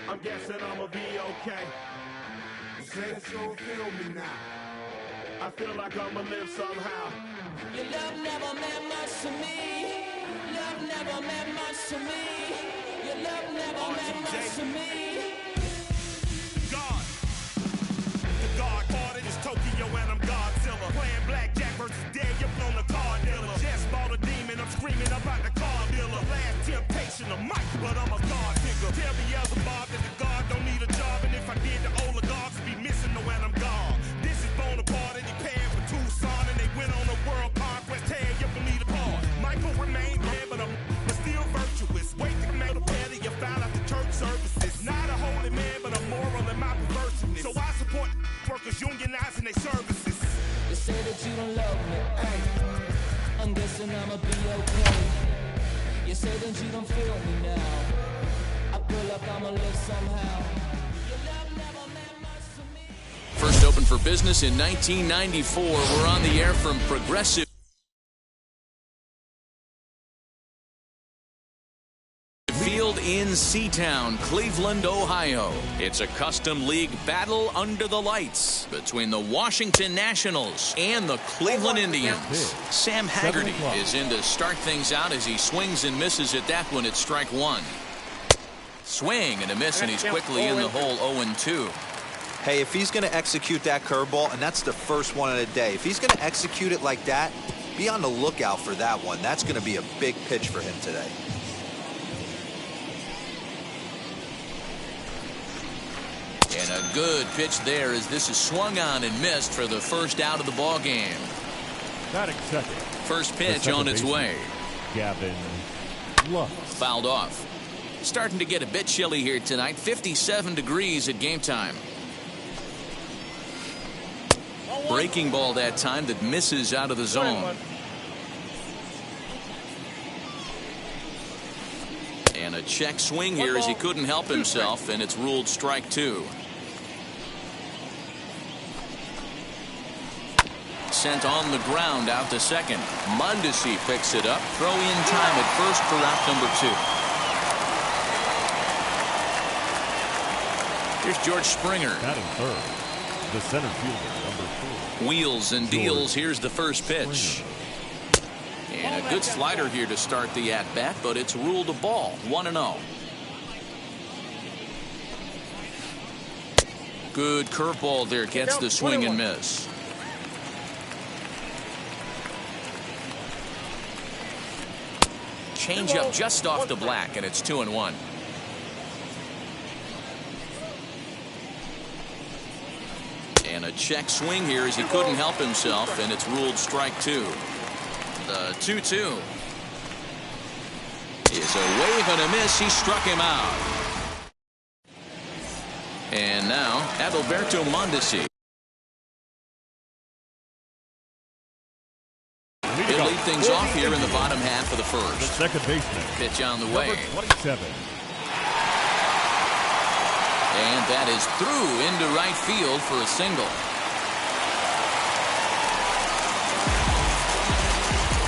I'm guessing I'ma be okay. You say that you don't feel me now. I feel like I'ma live somehow. Your love never meant much to me. Love never meant much to me. Your love never meant much to me. God. The God parted is Tokyo and I'm Godzilla. Playing blackjack versus dead, you're on the card dealer. Just bought a demon, I'm screaming about the car dealer. Last temptation of Mike, but I'm a God digger. Tell me Bob that the God don't need a job, and if I did, the oligarchs would be missing the when I'm gone. This is Bonaparte and he paying for Tucson, and they went on a world conquest, tear you for me to pause. Michael remained dead, but I'm still virtuous. Wait to mail the better, you found out the church services. Not a holy man, but I'm moral in my perverseness. So I support workers unionizing their services. You say that you don't love me, ay. I'm guessing I'ma be okay. You say that you don't feel me now. I feel like I'ma live somehow. Your love never meant much to me. First open for business in 1994. We're on the air from Progressive Field in Seatown, Cleveland, Ohio. It's a custom league battle under the lights between the Washington Nationals and the Cleveland Indians. Sam Haggerty is in to start things out as he swings and misses at that one at strike one. Swing and a miss, and he's quickly in the hole 0-2. Hey, if he's going to execute that curveball, and that's the first one of the day, if he's going to execute it like that, be on the lookout for that one. That's going to be a big pitch for him today. And a good pitch there as this is swung on and missed for the first out of the ball game. Batting second. First pitch on its way. Gavin Lux. Fouled off. Starting to get a bit chilly here tonight. 57 degrees at game time. Breaking ball that time that misses out of the zone. And a check swing here as he couldn't help himself, and it's ruled strike two. Sent on the ground out to second. Mondesi picks it up. Throw in time at first for out number two. Here's George Springer. Batting third, the center fielder, number 4. Wheels and deals. Here's the first pitch. And a good slider here to start the at-bat, but it's ruled a ball. 1-0. Good curveball there. Gets the swing and miss. Changeup just off the black, and it's 2-1. And a check swing here as he couldn't help himself, and it's ruled strike two. The 2-2 is a wave and a miss. He struck him out. And now Adalberto Mondesi. He'll lead things off here in the bottom half of the first. The second baseman. Pitch on the way. Number 27. And that is through into right field for a single.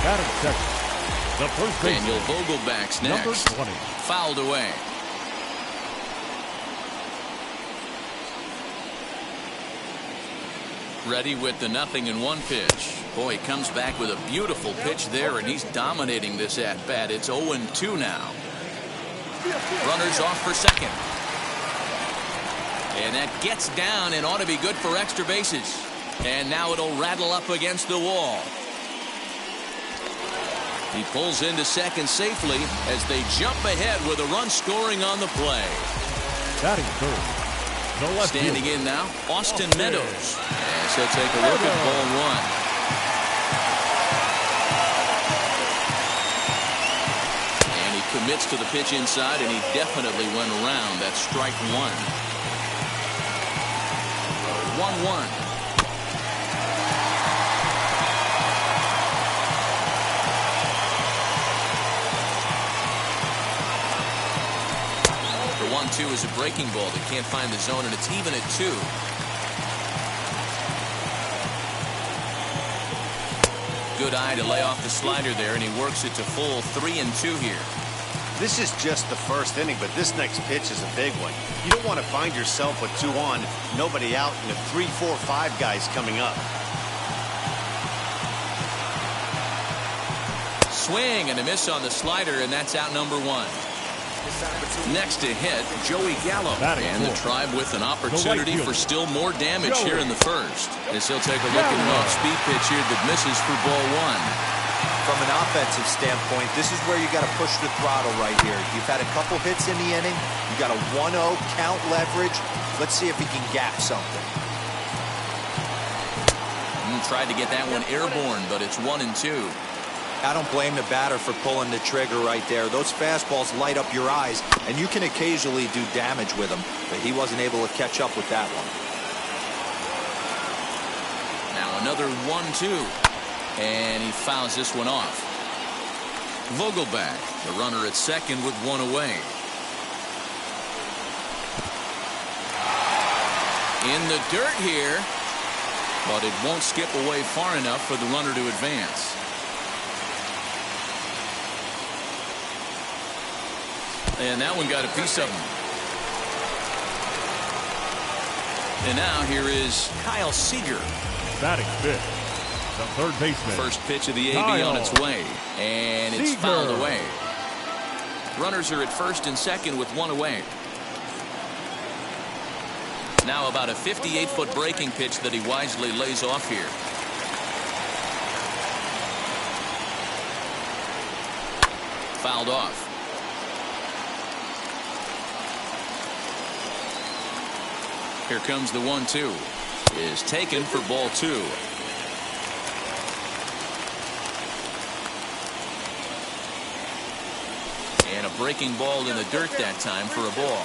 Batting second, the first baseman. Daniel Vogelback's next. Number 20. Fouled away. Ready with the 0-1 pitch. Boy, he comes back with a beautiful pitch there, and he's dominating this at-bat. It's 0-2 now. Runners off for second. And that gets down and ought to be good for extra bases. And now it'll rattle up against the wall. He pulls into second safely as they jump ahead with a run scoring on the play. Batting third, the left Standing fielder. in now, Austin Meadows. As he'll take a look at ball one. And he commits to the pitch inside, and he definitely went around. That's strike one. 1-1. The 1-2 is a breaking ball that can't find the zone, and it's even at 2. good eye to lay off the slider there, and he works it to full 3-2 here. This is just the first inning, but this next pitch is a big one. You don't want to find yourself with 2 on, nobody out, and 3, 4, 5 guys coming up. Swing and a miss on the slider, and that's out number 1. Next to hit, Joey Gallo. And the Tribe with an opportunity for still more damage here in the first. As he'll take a look at an off-speed pitch here that misses for ball 1. From an offensive standpoint, this is where you got to push the throttle right here. You've had a couple hits in the inning. You got a 1-0 count leverage. Let's see if he can gap something. Tried to get that one airborne, but it's 1-2. I don't blame the batter for pulling the trigger right there. Those fastballs light up your eyes, and you can occasionally do damage with them, but he wasn't able to catch up with that one. Now another 1-2. And he fouls this one off. Vogelbach, the runner at second with 1 away. In the dirt here, but it won't skip away far enough for the runner to advance. And that one got a piece of him. And now here is Kyle Seager. Batting fifth, the third baseman. First pitch of the AB on its way, and it's fouled away. Runners are at first and second with 1 away. Now about a 58-foot breaking pitch that he wisely lays off here. Fouled off. Here comes the 1-2. Is taken for ball 2. And a breaking ball in the dirt that time for a ball.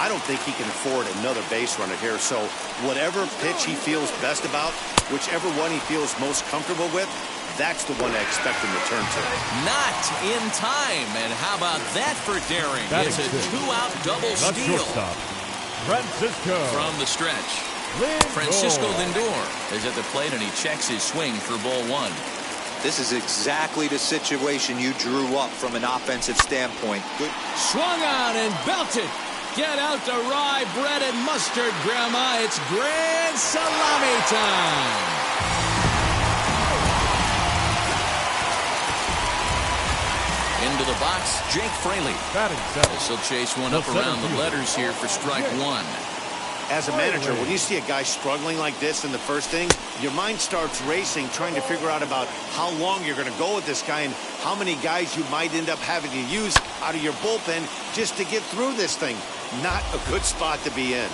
I don't think he can afford another base runner here, so whatever pitch he feels best about, whichever one he feels most comfortable with, that's the one I expect him to turn to. Not in time, and how about that for daring? It's a 2-out double steal. Francisco. From the stretch, Francisco Lindor is at the plate, and he checks his swing for ball 1. This is exactly the situation you drew up from an offensive standpoint. Good. Swung on and belted. Get out the rye bread and mustard, Grandma. It's grand salami time. Into the box, Jake Fraley. He'll chase one up around the letters here for strike 1. As a manager, when you see a guy struggling like this in the first inning, your mind starts racing, trying to figure out about how long you're going to go with this guy and how many guys you might end up having to use out of your bullpen just to get through this thing. Not a good spot to be in.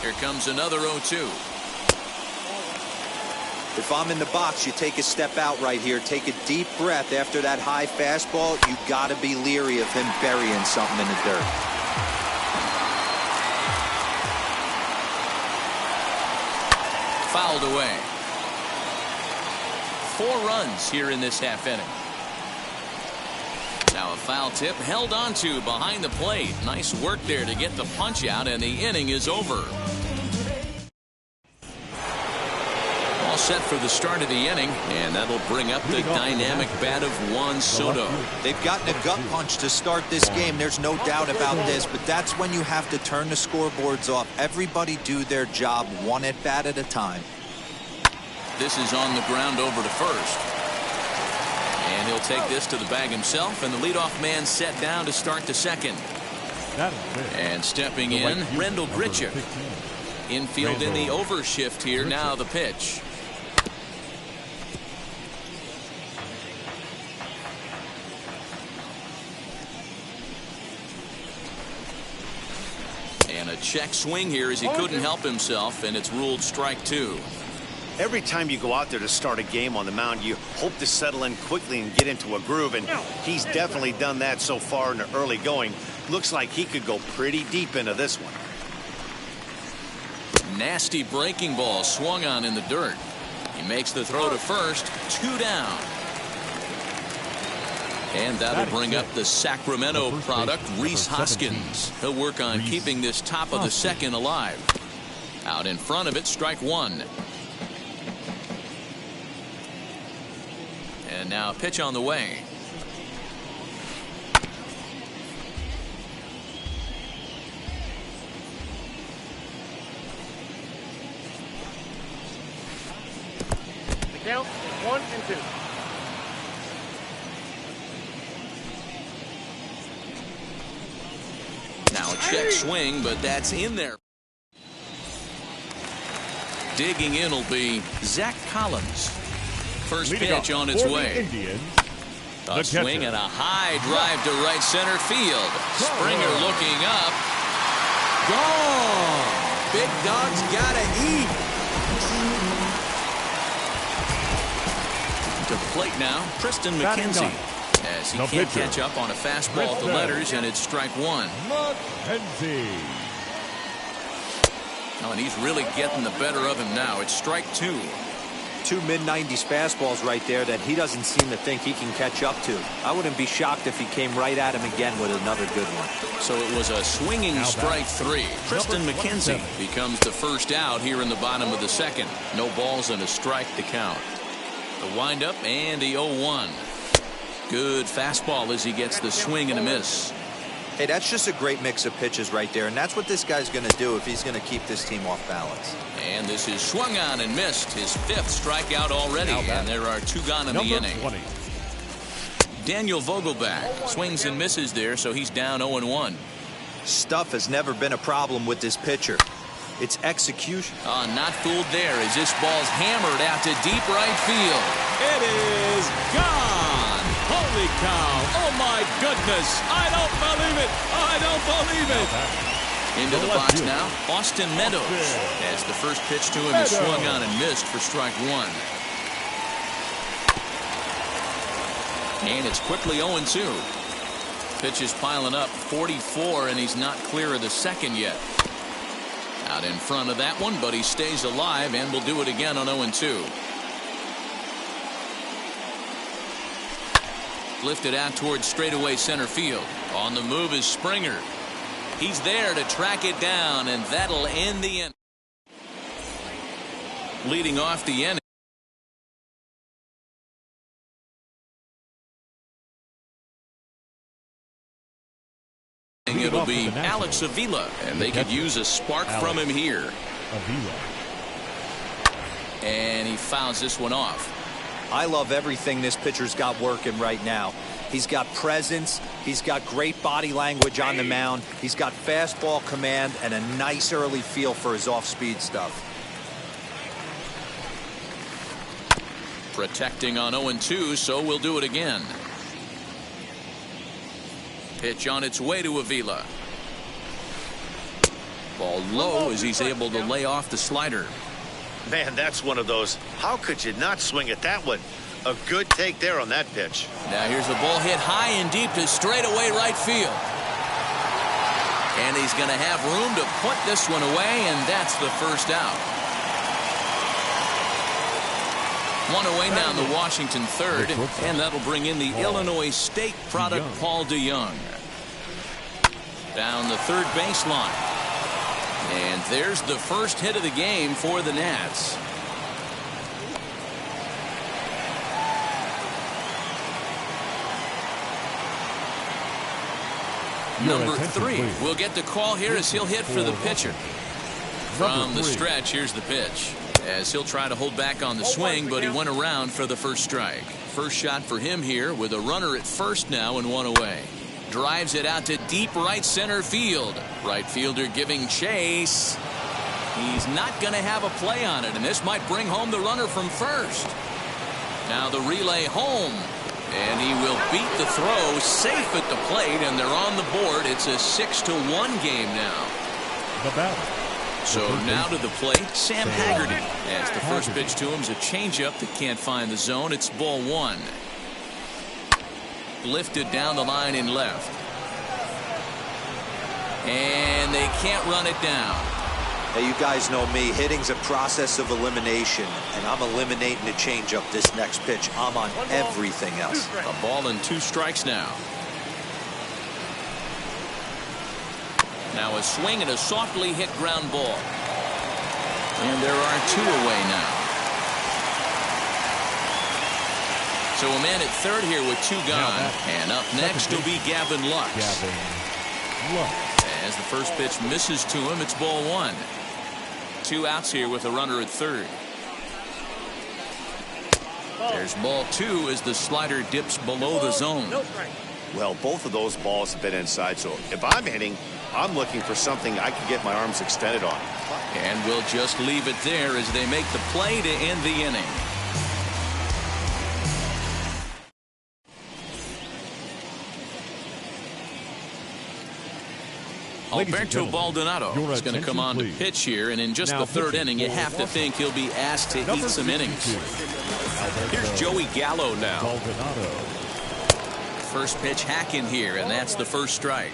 Here comes another 0-2. If I'm in the box, you take a step out right here. Take a deep breath after that high fastball. You got to be leery of him burying something in the dirt. Fouled away. 4 runs here in this half inning. Now a foul tip held onto behind the plate. Nice work there to get the punch out, and the inning is over. All set for the start of the inning, and that'll bring up the dynamic bat of Juan Soto. They've gotten a gut punch to start this game. There's no doubt about this, but that's when you have to turn the scoreboards off. Everybody do their job one at bat at a time. This is on the ground over to first. And he'll take this to the bag himself, and the leadoff man set down to start the second. And stepping in, Rendell Grichuk. Infield in the overshift here. Now the pitch. And a check swing here as he couldn't help himself, and it's ruled strike 2. Every time you go out there to start a game on the mound, you hope to settle in quickly and get into a groove, and he's definitely done that so far in the early going. Looks like he could go pretty deep into this one. Nasty breaking ball swung on in the dirt. He makes the throw to first. 2 down. And that'll bring up the Sacramento product, Rhys Hoskins. He'll work on keeping this top of the second alive. Out in front of it, strike 1. And now pitch on the way. The count is 1 and 2. Now a check swing, but that's in there. Digging in will be Zach Collins. First pitch on its way. A swing and a high drive to right center field. Springer looking up. Gone. Big dog's gotta eat. To the plate now, Tristan McKenzie. As he can't catch up on a fastball at the letters, and it's strike one. McKenzie. Oh, and he's really getting the better of him now. It's strike two. Two mid-90s fastballs right there that he doesn't seem to think he can catch up to. I wouldn't be shocked if he came right at him again with another good one. So it was a swinging strike three. Tristan McKenzie becomes the first out here in the bottom of the second. No balls and a strike to count. The windup and the 0-1. Good fastball as he gets the swing and a miss. Hey, that's just a great mix of pitches right there, and that's what this guy's going to do if he's going to keep this team off balance. And this is swung on and missed. His 5th strikeout already, and there are 2 gone in the inning. 20. Daniel Vogelbach swings and misses there, so he's down 0-1. Stuff has never been a problem with this pitcher. It's execution. Not fooled there as this ball's hammered out to deep right field. It is gone. Holy cow. Oh, my goodness. I don't believe it. I don't believe it. Into the box now, Austin Meadows. As the first pitch to him is swung on and missed for strike one. And it's quickly 0-2. Pitch is piling up, 44, and he's not clear of the second yet. Out in front of that one, but he stays alive and will do it again on 0-2. Lifted out towards straightaway center field. On the move is Springer. He's there to track it down, and that'll end the inning. Leading off the inning. It'll be Alex Avila, and they could use a spark from him here. And he fouls this one off. I love everything this pitcher's got working right now. He's got presence. He's got great body language on the mound. He's got fastball command and a nice early feel for his off-speed stuff. Protecting on 0-2, so we'll do it again. Pitch on its way to Avila. Ball low as he's able to lay off the slider. Man, that's one of those. How could you not swing at that one? A good take there on that pitch. Now here's a ball hit high and deep to straightaway right field. And he's going to have room to put this one away, and that's the first out. One away now in the Washington third, and that'll bring in the Illinois State product, Paul DeYoung. Down the third baseline. And there's the first hit of the game for the Nats. Number 3 will get the call here as he'll hit for the pitcher. From the stretch, here's the pitch. As he'll try to hold back on the swing, but he went around for the first strike. First shot for him here with a runner at first now and one away. Drives it out to deep right center field. Right fielder giving chase. He's not going to have a play on it, and this might bring home the runner from first. Now the relay home. And he will beat the throw safe at the plate, and they're on the board. It's a 6-1 game now. The batter. So now to the plate, Sam Haggerty. As the first pitch to him is a changeup that can't find the zone. It's ball one. Lifted down the line in left. And they can't run it down. Hey, you guys know me. Hitting's a process of elimination, and I'm eliminating the changeup this next pitch. I'm on everything else. A ball and 2 strikes now. Now a swing and a softly hit ground ball. And there are 2 away now. So a man at third here with 2 gone. And up next will be Gavin Lux. As the first pitch misses to him, it's ball 1. 2 outs here with a runner at third. There's ball 2 as the slider dips below the zone. Well, both of those balls have been inside, so if I'm hitting, I'm looking for something I can get my arms extended on. And we'll just leave it there as they make the play to end the inning. Alberto Baldonado is going to come on to pitch here, and in just the third inning, you have to think he'll be asked to eat some innings. Here's Joey Gallo now. First pitch hack in here, and that's the first strike.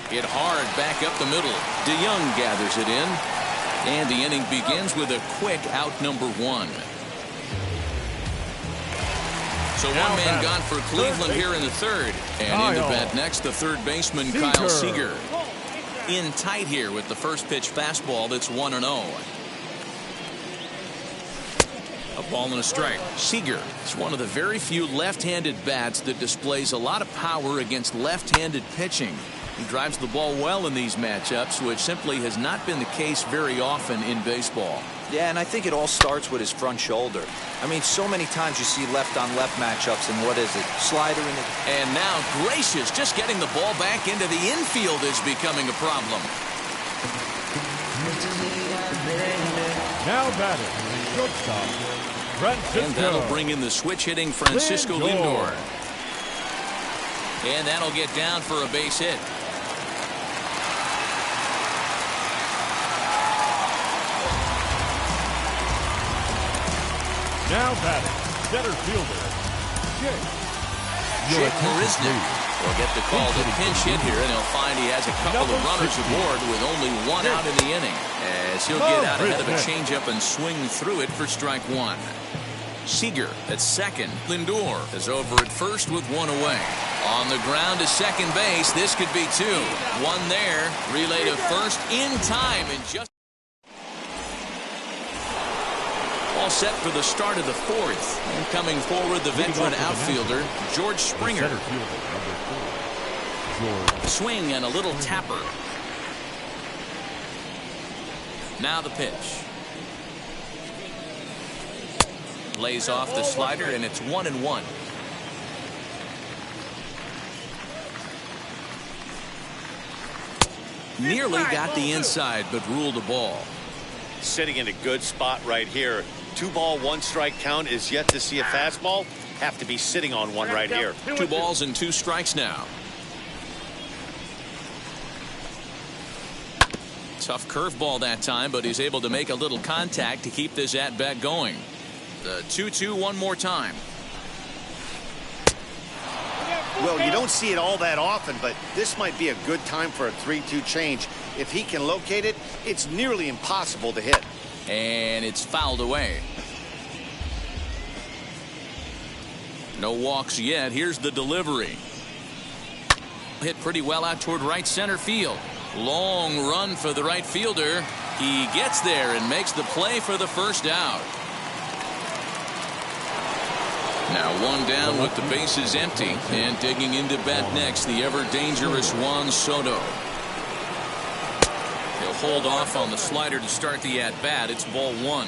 Hit hard back up the middle. DeYoung gathers it in, and the inning begins with a quick out number 1. So one man gone for Cleveland here in the third. And in to bat next, the third baseman, Kyle Seager. In tight here with the first pitch fastball that's 1-0. A ball and a strike. Seager is one of the very few left-handed bats that displays a lot of power against left-handed pitching. He drives the ball well in these matchups, which simply has not been the case very often in baseball. Yeah, and I think it all starts with his front shoulder. I mean, so many times you see left-on-left matchups, and what is it? Slider in it. And now Gracious just getting the ball back into the infield is becoming a problem. Now batting, shortstop, Francisco. And that'll bring in the switch-hitting Francisco Lindor. And that'll get down for a base hit. Now batting, center fielder, Jake Marisnick will get the call to pinch hit here, and he'll find he has a couple of runners aboard with only 1 out in the inning, as he'll get out ahead of a changeup and swing through it for strike 1. Seager at second. Lindor is over at first with 1 away. On the ground to second base. This could be 2. 1 there. Relay to first in time. And just all set for the start of the 4th. And coming forward, the veteran outfielder, George Springer. Swing and a little tapper. Now the pitch. Lays off the slider, and it's 1-1. Nearly got the inside, but ruled a ball. Sitting in a good spot right here. 2 ball, 1 strike count is yet to see a fastball. Have to be sitting on one right here. 2 balls and 2 strikes now. Tough curveball that time, but he's able to make a little contact to keep this at-bat going. The 2-2 one more time. Well, you don't see it all that often, but this might be a good time for a 3-2 change. If he can locate it, it's nearly impossible to hit. And it's fouled away. No walks yet. Here's the delivery. Hit pretty well out toward right center field. Long run for the right fielder. He gets there and makes the play for the first out. Now 1 down with the bases empty, and digging into bat next, the ever-dangerous Juan Soto. He'll hold off on the slider to start the at-bat. It's ball 1.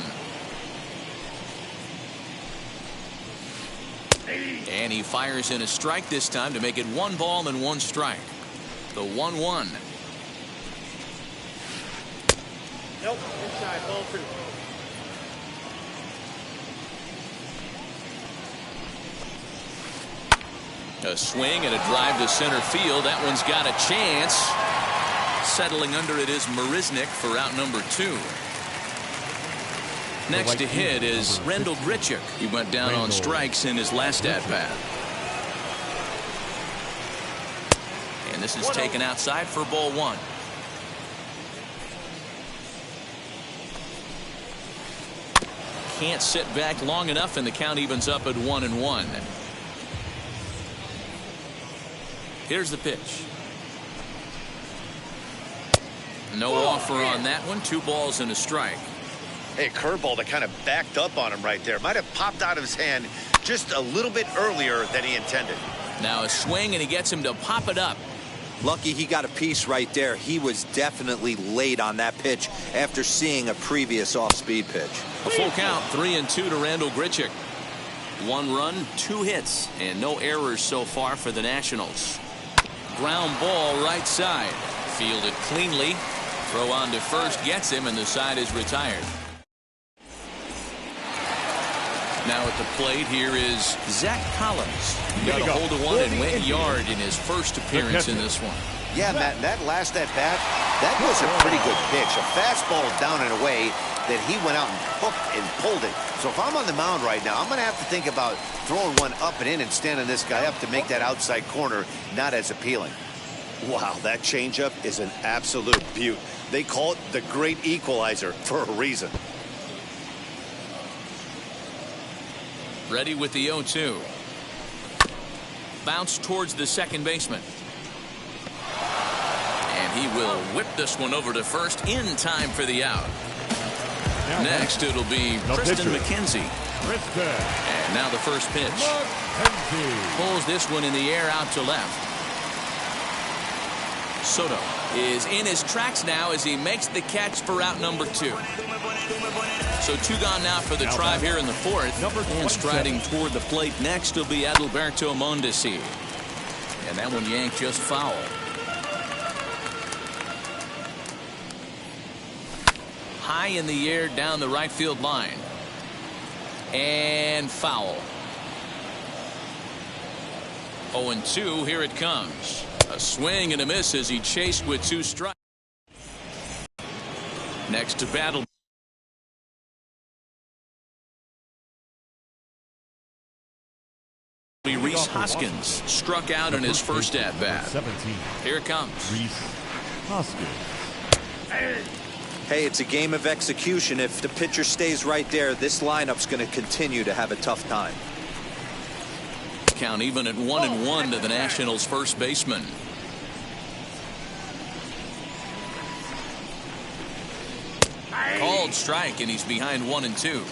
And he fires in a strike this time to make it 1 ball and 1 strike. The 1-1. Nope, inside, ball 2. A swing and a drive to center field. That one's got a chance. Settling under it is Marisnick for out number 2. Next to hit is Randall Grichuk. He went down on strikes in his last at-bat. And this is taken outside for ball 1. Can't sit back long enough, and the count evens up at 1-1. Here's the pitch. No offer on that one. 2 balls and a strike. Hey, a curveball that kind of backed up on him right there. Might have popped out of his hand just a little bit earlier than he intended. Now a swing, and he gets him to pop it up. Lucky he got a piece right there. He was definitely late on that pitch after seeing a previous off-speed pitch. A full count, 3-2 to Randal Grichuk. 1 run, 2 hits, and no errors so far for the Nationals. Ground ball right side. Fielded cleanly. Throw on to first gets him, and the side is retired. Now at the plate, here is Zach Collins. Got a hold of one and went yard in his first appearance in this one. Yeah, Matt, that last at-bat, that was a pretty good pitch. A fastball down and away that he went out and hooked and pulled it. So if I'm on the mound right now, I'm going to have to think about throwing one up and in and standing this guy up to make that outside corner not as appealing. Wow, that changeup is an absolute beaut. They call it the great equalizer for a reason. Ready with the 0-2. Bounce towards the second baseman. And he will whip this one over to first in time for the out. Next, it'll be Triston McKenzie. And now the first pitch. Pulls this one in the air out to left. Soto is in his tracks now as he makes the catch for out number 2. So 2 gone now for the Tribe here in the 4th. And striding toward the plate next will be Adalberto Mondesi. And that one yanked just foul. High in the air down the right field line. And foul. 0-2, here it comes. A swing and a miss as he chased with 2 strikes. Next to battle. Rhys Hoskins struck out in his first at-bat. Here it comes. Rhys Hoskins. Hey, it's a game of execution. If the pitcher stays right there, this lineup's going to continue to have a tough time. Count even at 1-1 to the Nationals' first baseman. Called strike, and he's behind 1-2.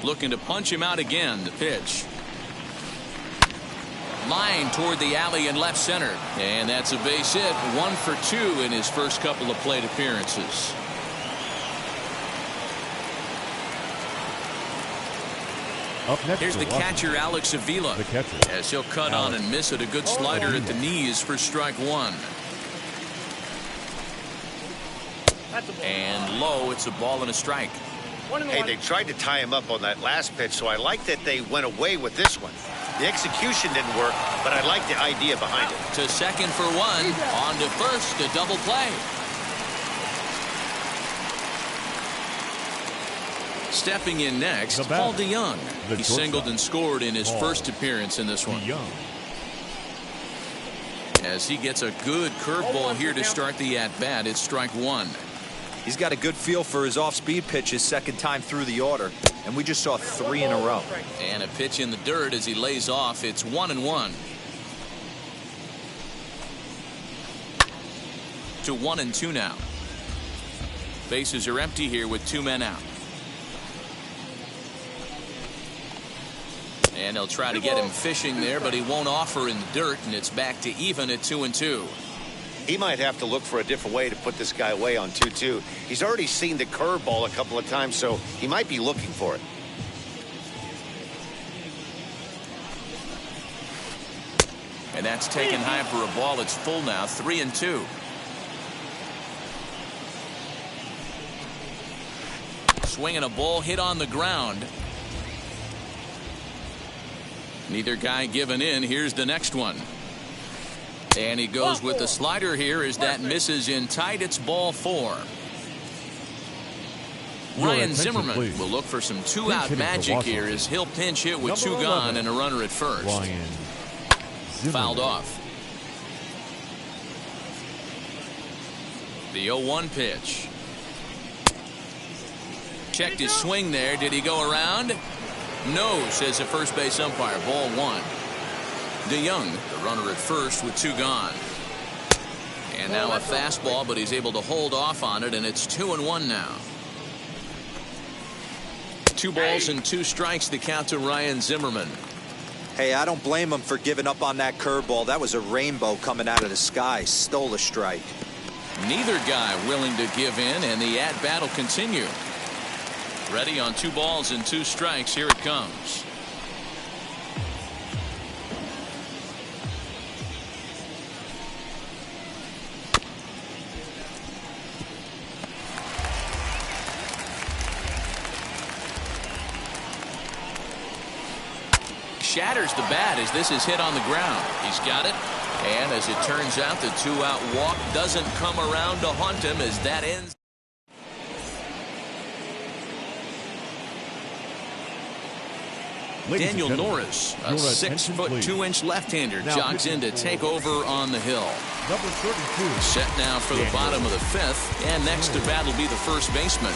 Looking to punch him out again. The pitch. Line toward the alley in left center. And that's a base hit. 1 for 2 in his first couple of plate appearances. Up next, here's the catcher, Alex Avila. As he'll cut on and miss it. A good slider at the knees for strike 1. And low. It's a ball and a strike. Hey, they tried to tie him up on that last pitch, so I like that they went away with this one. The execution didn't work, but I like the idea behind it. To second for 1. On to first, a double play. Stepping in next, Paul DeJong. He singled and scored in his first appearance in this one. As he gets a good curveball here to start the at-bat, it's strike 1. He's got a good feel for his off-speed pitches second time through the order, and we just saw 3 in a row. And a pitch in the dirt as he lays off. It's 1-1. To 1-2 now. Bases are empty here with 2 men out. And they'll try to get him fishing there, but he won't offer in the dirt, and it's back to even at 2-2. He might have to look for a different way to put this guy away on 2-2. He's already seen the curveball a couple of times, so he might be looking for it. And that's taken high for a ball. It's full now, 3-2. Swinging a ball hit on the ground. Neither guy giving in. Here's the next one. And he goes with the slider here as that misses in tight. It's ball 4. Ryan Zimmerman will look for some 2-out magic here as he'll pinch hit with 2 gone and a runner at first. Fouled off. The 0-1 pitch. Checked his swing there. Did he go around? No, says the first base umpire. Ball 1. DeYoung, the runner at first with 2 gone. And now a fastball, but he's able to hold off on it, and it's 2-1 now. 2 balls and 2 strikes, the count to Ryan Zimmerman. Hey, I don't blame him for giving up on that curveball. That was a rainbow coming out of the sky. Stole a strike. Neither guy willing to give in, and the at-bat will continue. Ready on 2 balls and 2 strikes. Here it comes. Shatters the bat as this is hit on the ground. He's got it. And as it turns out, the 2-out walk doesn't come around to haunt him as that ends. Daniel Norris, a 6'2" left-hander, jogs in to take over on the hill. Number 32. Set now for the bottom of the 5th, and next to bat will be the first baseman.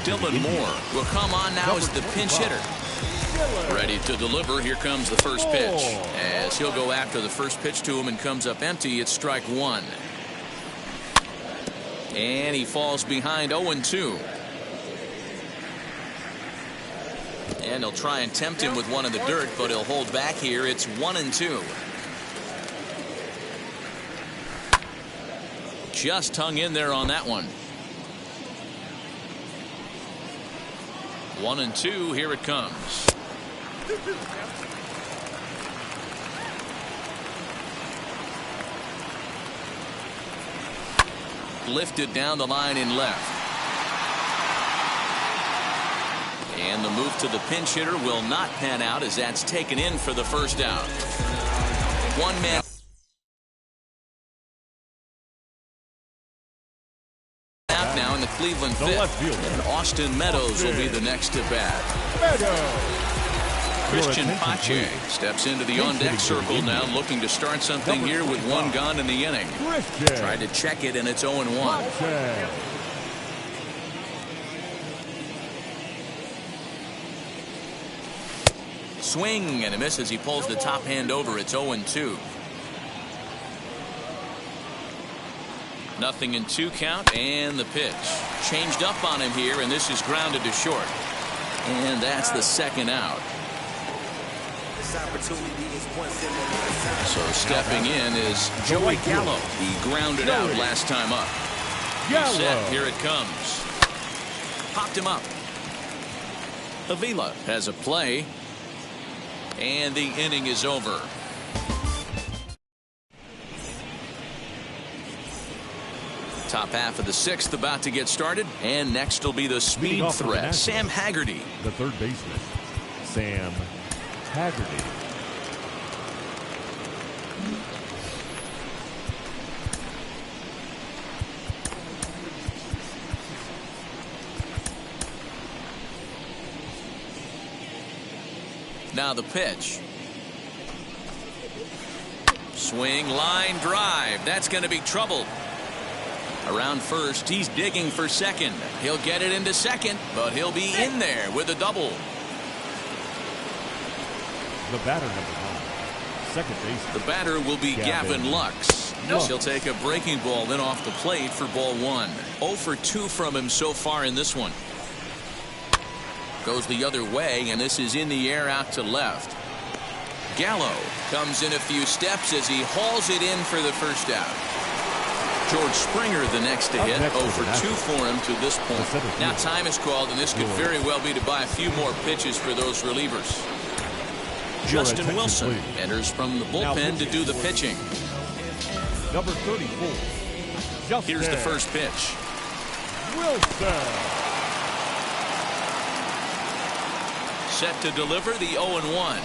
Dylan Moore will come on now as the pinch hitter. Ready to deliver. Here comes the first pitch. As he'll go after the first pitch to him and comes up empty, it's strike 1. And he falls behind 0-2. And he'll try and tempt him with one in the dirt, but he'll hold back here. It's 1-2. Just hung in there on that one. 1-2. Here it comes. Lifted down the line in left. And the move to the pinch hitter will not pan out as that's taken in for the first out. 1 man. Out now in the Cleveland 5th. And Austin Meadows will be the next to bat. Christian Pache steps into the on-deck circle now, looking to start something here with 1 gone in the inning. Tried to check it, and it's 0-1. Swing and a miss as he pulls the top hand over. It's 0-2. Nothing in 2 count, and the pitch changed up on him here, and this is grounded to short, and that's the 2nd out. So stepping in is Joey Gallo. He grounded out last time up. He's set. Here it comes. Popped him up. Avila has a play. And the inning is over. Top half of the 6th about to get started. And next will be the speed threat, Sam Haggerty. The third baseman, Sam Haggerty. Now the pitch. Swing, line drive. That's going to be trouble. Around first, he's digging for second. He'll get it into second, but he'll be in there with a double. The batter, number 9, second base. The batter will be Gavin Lux. He'll take a breaking ball then off the plate for ball 1. 0 for 2 from him so far in this one. Goes the other way, and this is in the air out to left. Gallo comes in a few steps as he hauls it in for the first out. George Springer the next to hit. 0 for 2 for him to this point. Now time is called, and this could very well be to buy a few more pitches for those relievers. Justin Wilson enters from the bullpen to do the pitching. Number 34. Here's the first pitch. Wilson. Set to deliver the 0-1.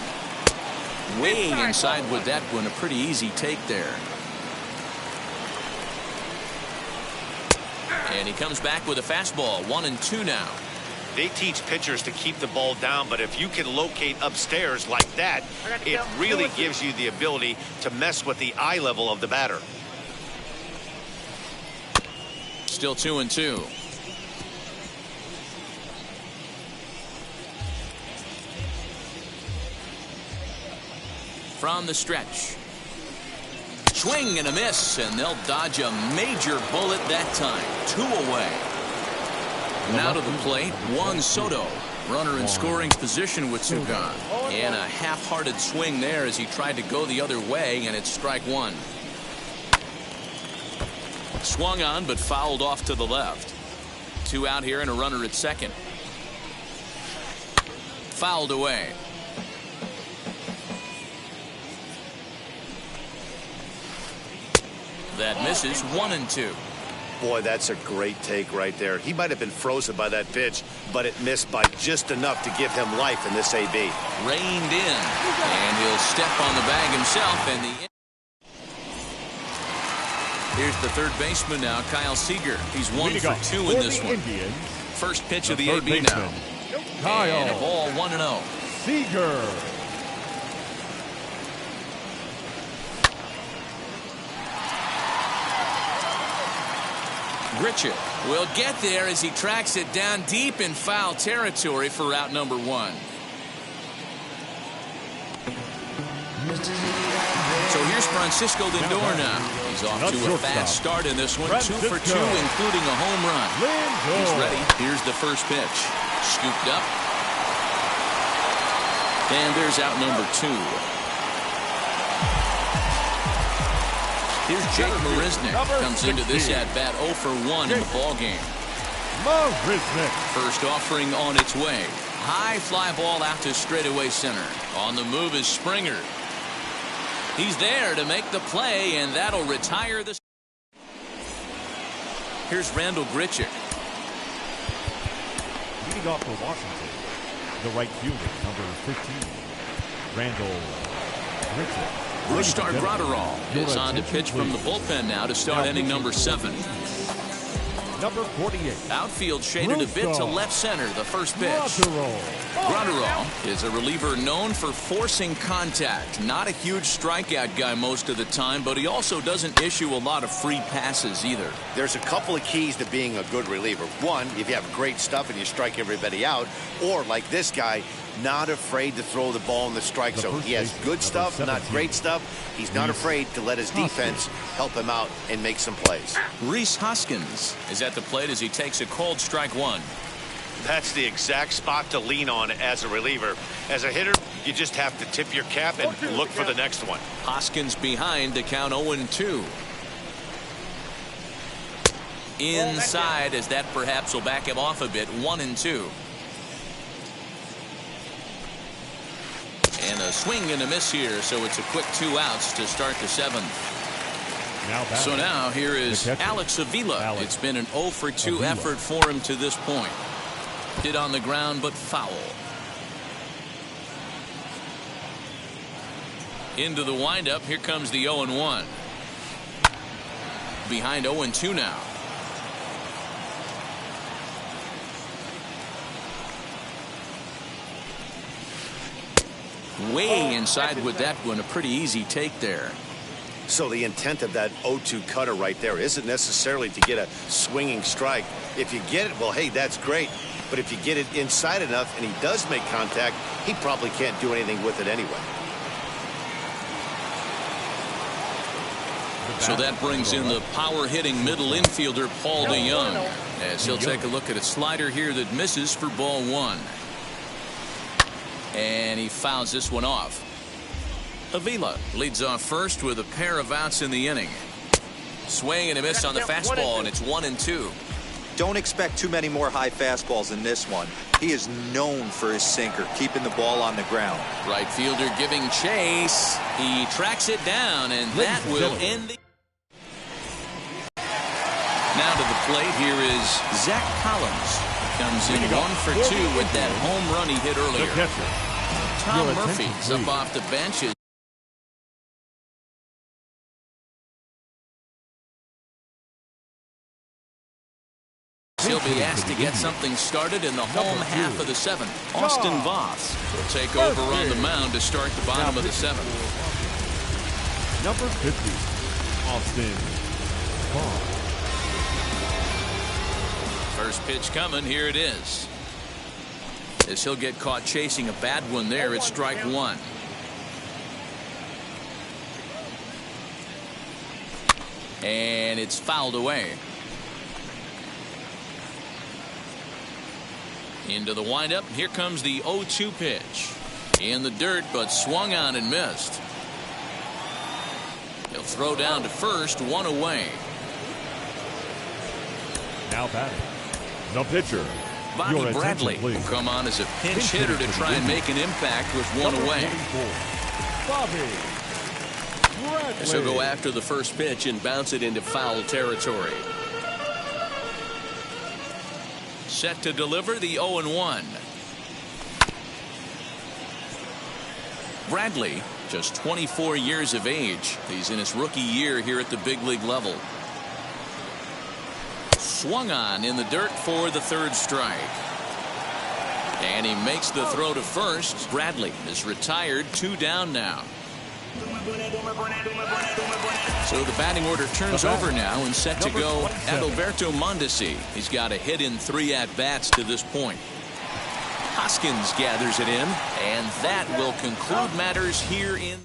Way inside with that one. A pretty easy take there. And he comes back with a fastball. 1-2 now. They teach pitchers to keep the ball down, but if you can locate upstairs like that, it really gives you the ability to mess with the eye level of the batter. Still 2-2. from the stretch. Swing and a miss, and they'll dodge a major bullet that time. 2 away. Now to the plate, Juan Soto. Runner in scoring position with 2 gone. And a half-hearted swing there as he tried to go the other way, and it's strike 1. Swung on, but fouled off to the left. 2 out here and a runner at second. Fouled away. That misses. 1-2. Boy, that's a great take right there. He might have been frozen by that pitch, but it missed by just enough to give him life in this AB. Reined in, and he'll step on the bag himself. And here's the third baseman now, Kyle Seager. He's 1 for 2 in this one. First pitch of the AB now. And a ball 1-0. Seager. Grichuk will get there as he tracks it down deep in foul territory for out number 1. So here's Francisco Lindor now. He's off to a fast start in this one. 2 for 2, including a home run. He's ready. Here's the first pitch. Scooped up. And there's out number 2. Here's Jake Marisnick. Comes into this at-bat 0 for 1 in the ballgame. First offering on its way. High fly ball out to straightaway center. On the move is Springer. He's there to make the play, and that'll retire the... Here's Randall Grichuk. Leading off for Washington, the right fielder, number 15, Randall Grichuk. Rustar Graterol is on to pitch from the bullpen now to start inning number 7. Number 48. Outfield shaded a bit to left center, the first pitch. Graterol is a reliever known for forcing contact. Not a huge strikeout guy most of the time, but he also doesn't issue a lot of free passes either. There's a couple of keys to being a good reliever. One, if you have great stuff and you strike everybody out, or like this guy, not afraid to throw the ball in the strike zone. He has good stuff, not great stuff. He's not afraid to let his defense help him out and make some plays. Rhys Hoskins is at the plate as he takes a called strike 1. That's the exact spot to lean on as a reliever. As a hitter, you just have to tip your cap and look for the next one. Hoskins behind to count 0-2. Inside, as that perhaps will back him off a bit. 1-2. And a swing and a miss here, so it's a quick 2 outs to start the 7th. So now here is Alex Avila. It's been an 0 for 2 effort for him to this point. Hit on the ground, but foul. Into the windup. Here comes the 0-1. Behind 0-2 now. Way inside with that one. A pretty easy take there. So the intent of that 0-2 cutter right there isn't necessarily to get a swinging strike. If you get it, well, hey, that's great. But if you get it inside enough and he does make contact, he probably can't do anything with it anyway. So that brings in the power-hitting middle infielder Paul DeYoung, as he'll take a look at a slider here that misses for ball 1. And he fouls this one off. Avila leads off first with a pair of outs in the inning. Swing and a miss on the fastball, and it's 1-2. Don't expect too many more high fastballs in this one. He is known for his sinker, keeping the ball on the ground. Right fielder giving chase. He tracks it down, and that will end the... Now to the plate, here is Zach Collins. Comes in 1 for 2 with that home run he hit earlier. Tom Murphy's up off the bench. He'll be asked to get something started in the home half of the 7th. Austin Voth will take over on the mound to start the bottom of the 7th. Number 50, Austin Voth. First pitch coming. Here it is. As he'll get caught chasing a bad one there, it's strike 1. And it's fouled away. Into the windup. Here comes the 0-2 pitch. In the dirt, but swung on and missed. He'll throw down to first, one away. Now batting, the pitcher, Bobby Bradley will come on as a pinch hitter to try and make an impact with one away. Bobby Bradley. So go after the first pitch and bounce it into foul territory. Set to deliver the 0-1. Bradley, just 24 years of age. He's in his rookie year here at the big league level. Swung on in the dirt for the third strike. And he makes the throw to first. Bradley is retired, 2 down now. So the batting order turns over now and set to go Adalberto Mondesi. He's got a hit in 3 at-bats to this point. Hoskins gathers it in, and that will conclude matters here in.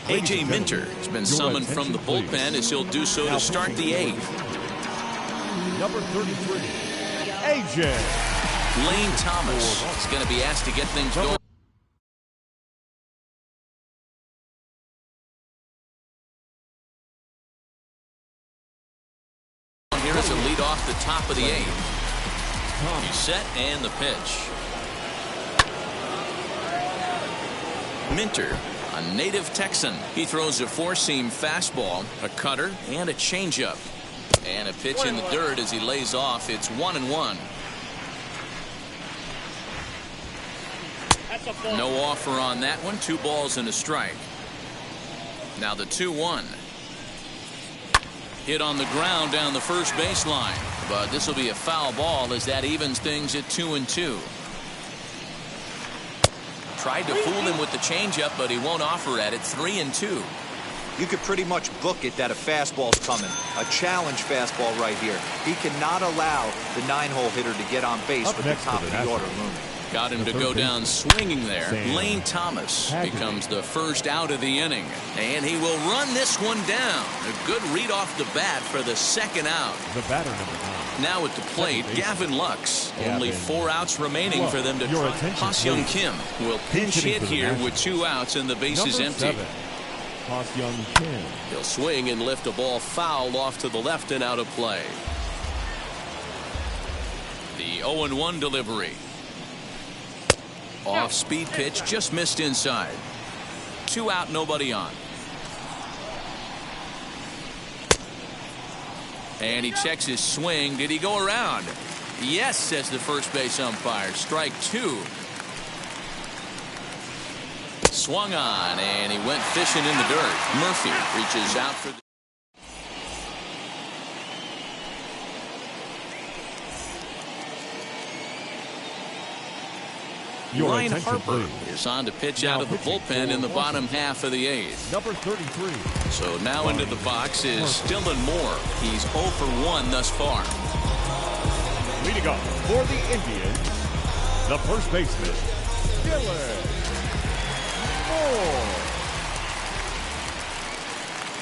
A.J. Minter has been summoned from the bullpen as he'll do so to start the 8th. Number 33, A.J. Lane Thomas is going to be asked to get things going. Here is a lead off the top of the 8th. He's set and the pitch. Minter, a native Texan. He throws a 4-seam fastball, a cutter, and a changeup. And a pitch in the dirt as he lays off. It's 1-1. No offer on that one. 2 balls and a strike. Now the 2-1. Hit on the ground down the first baseline. But this will be a foul ball as that evens things at 2-2. Tried to fool him with the changeup, but he won't offer at it. 3-2. You could pretty much book it that a fastball's coming. A challenge fastball right here. He cannot allow the 9-hole hitter to get on base with the top of the order looming. Got him to go down swinging there. Lane Thomas becomes the first out of the inning. And he will run this one down. A good read off the bat for the second out. The batter number 9. Now at the plate, Gavin Lux. Only 4 outs remaining for them to try. Ha-Seong Kim will pinch hit here with 2 outs and the bases empty. Ha-Seong Kim. He'll swing and lift a ball foul off to the left and out of play. The 0-1 delivery. Off speed pitch, just missed inside. 2 out, nobody on. And he checks his swing. Did he go around? Yes, says the first base umpire. Strike 2. Swung on, and he went fishing in the dirt. Murphy reaches out for the Ryan Harper is on to pitch out of the bullpen in the bottom half of the 8th. Number 33. So now into the box is Dylan Moore. He's 0 for 1 thus far. Leading up for the Indians, the first baseman, Dylan Moore.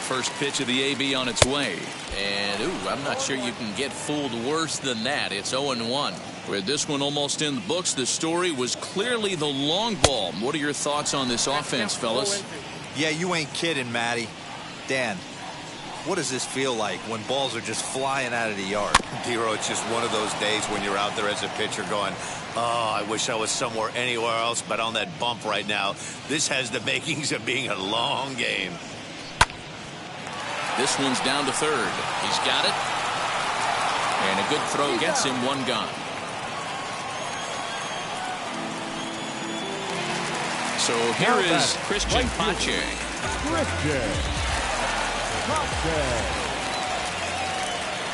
First pitch of the AB on its way. And, I'm not sure you can get fooled worse than that. It's 0-1. With this one almost in the books, the story was clearly the long ball. What are your thoughts on this offense, fellas? Yeah, you ain't kidding, Matty. Dan, what does this feel like when balls are just flying out of the yard? Dero, it's just one of those days when you're out there as a pitcher going, oh, I wish I was somewhere anywhere else but on that bump right now. This has the makings of being a long game. This one's down to third. He's got it. And a good throw gets him, 1 gone. So here is Christian Pache.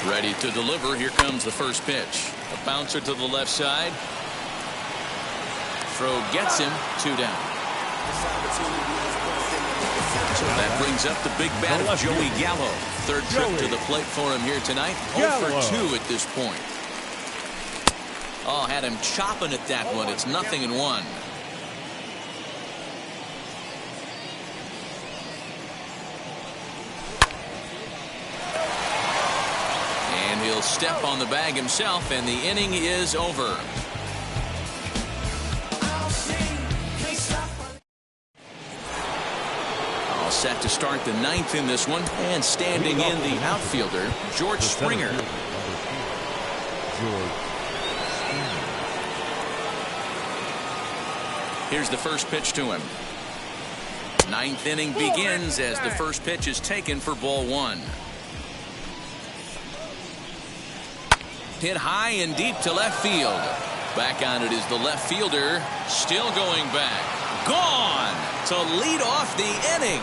Ready to deliver. Here comes the first pitch. A bouncer to the left side. Throw gets him, 2 down. So that brings up the big bat of Joey Gallo. Third trip to the plate for him here tonight. 0 for 2 at this point. Oh, had him chopping at that one. It's 0-1. And he'll step on the bag himself, and the inning is over. All set to start the 9th in this one, and standing in the outfielder, George Springer. Here's the first pitch to him. 9th inning begins as the first pitch is taken for ball 1. Hit high and deep to left field. Back on it is the left fielder, still going back. Gone to lead off the inning.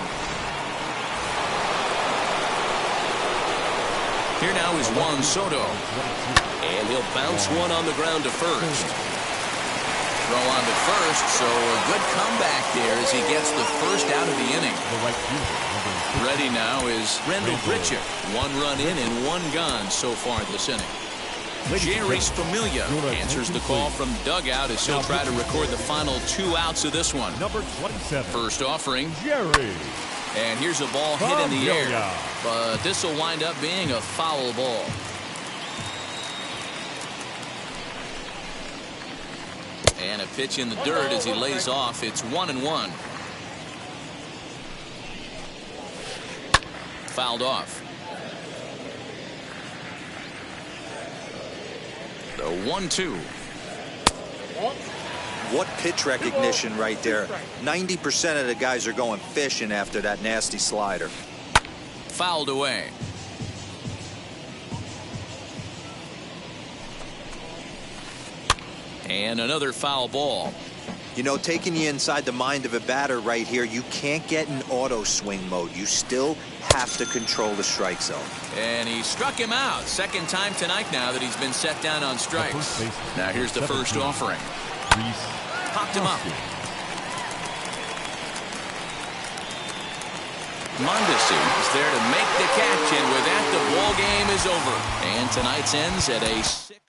Here now is Juan Soto. And he'll bounce one on the ground to first. Throw on to first, so a good comeback there as he gets the first out of the inning. Ready now is Rendell Grichuk. 1 run in and 1 gone so far this inning. Jerry Familia answers the call from the dugout as he'll try to record the final 2 outs of this one. Number 27. First offering. Jerry. And here's a ball hit in the air. But this will wind up being a foul ball. And a pitch in the dirt as he lays off. It's 1-1. Fouled off. The 1-2. What pitch recognition right there. 90% of the guys are going fishing after that nasty slider. Fouled away. And another foul ball. You know, taking you inside the mind of a batter right here, you can't get in auto swing mode. You still have to control the strike zone. And he struck him out. Second time tonight now that he's been set down on strikes. Now here's the first offering. Popped him up. Mondesi is there to make the catch, and with that the ball game is over. And tonight's ends at a 6.